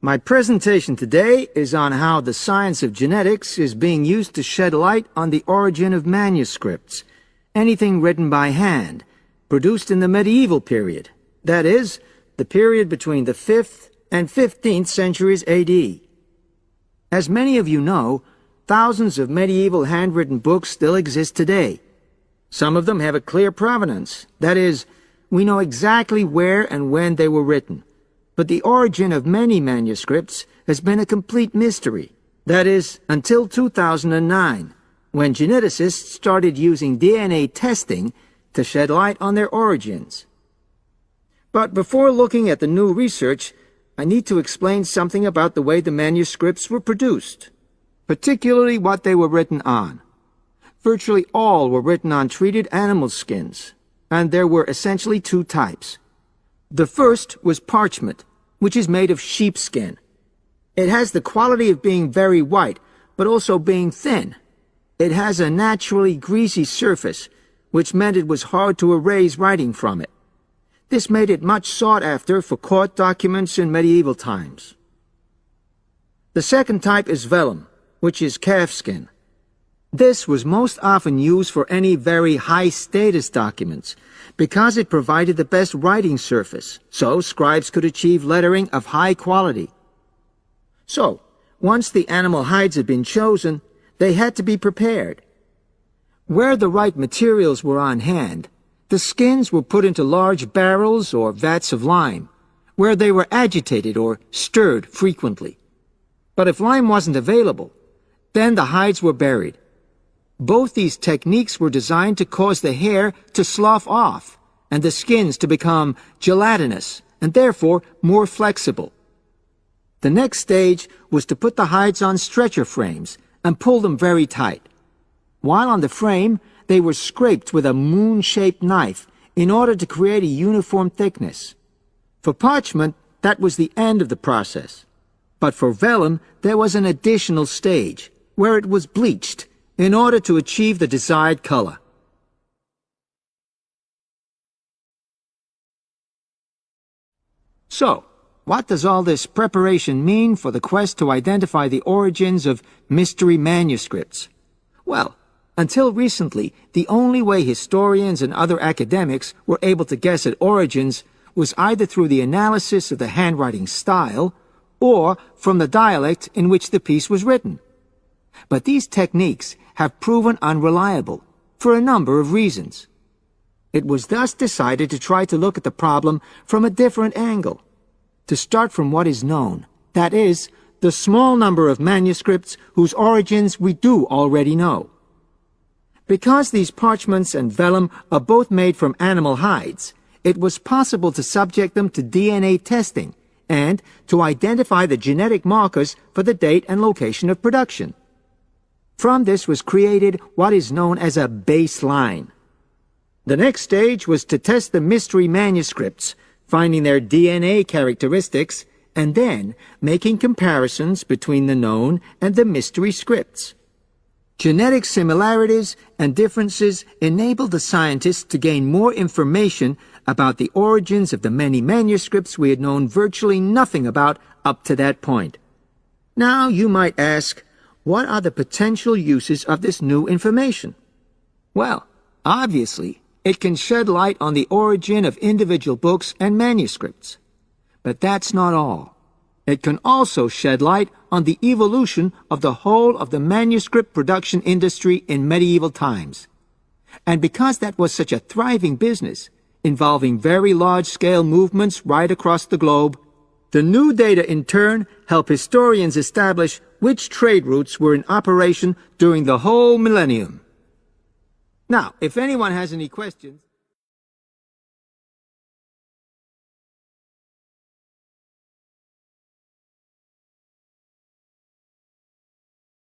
My presentation today is on how the science of genetics is being used to shed light on the origin of manuscripts, anything written by hand, produced in the medieval period, that is, the period between the 5th and 15th centuries AD. As many of you know, thousands of medieval handwritten books still exist today. Some of them have a clear provenance, that is, we know exactly where and when they were written. But the origin of many manuscripts has been a complete mystery. That is, until 2009, when geneticists started using DNA testing to shed light on their origins. But before looking at the new research, I need to explain something about the way the manuscripts were produced, particularly what they were written on. Virtually all were written on treated animal skins, and there were essentially two types. The first was parchment, which is made of sheepskin. It has the quality of being very white, but also being thin. It has a naturally greasy surface, which meant it was hard to erase writing from it. This made it much sought after for court documents in medieval times. The second type is vellum, which is calfskin. This was most often used for any very high-status documents, because it provided the best writing surface, so scribes could achieve lettering of high quality. So, once the animal hides had been chosen, they had to be prepared. Where the right materials were on hand, the skins were put into large barrels or vats of lime, where they were agitated or stirred frequently. But if lime wasn't available, then the hides were buried. Both these techniques were designed to cause the hair to slough off and the skins to become gelatinous and therefore more flexible. The next stage was to put the hides on stretcher frames and pull them very tight. While on the frame, they were scraped with a moon-shaped knife in order to create a uniform thickness. For parchment, that was the end of the process. But for vellum, there was an additional stage, where it was bleached in order to achieve the desired color. So, what does all this preparation mean for the quest to identify the origins of mystery manuscripts? Well, until recently, the only way historians and other academics were able to guess at origins was either through the analysis of the handwriting style or from the dialect in which the piece was written. But these techniques have proven unreliable for a number of reasons. It was thus decided to try to look at the problem from a different angle, to start from what is known, that is, the small number of manuscripts whose origins we do already know. Because these parchments and vellum are both made from animal hides, it was possible to subject them to DNA testing and to identify the genetic markers for the date and location of production. From this was created what is known as a baseline. The next stage was to test the mystery manuscripts, finding their DNA characteristics, and then making comparisons between the known and the mystery scripts. Genetic similarities and differences enabled the scientists to gain more information about the origins of the many manuscripts we had known virtually nothing about up to that point. Now you might ask, what are the potential uses of this new information? Well, obviously, it can shed light on the origin of individual books and manuscripts. But that's not all. It can also shed light on the evolution of the whole of the manuscript production industry in medieval times. And because that was such a thriving business, involving very large-scale movements right across the globe, the new data in turn help historians establish which trade routes were in operation during the whole millennium. Now, if anyone has any questions...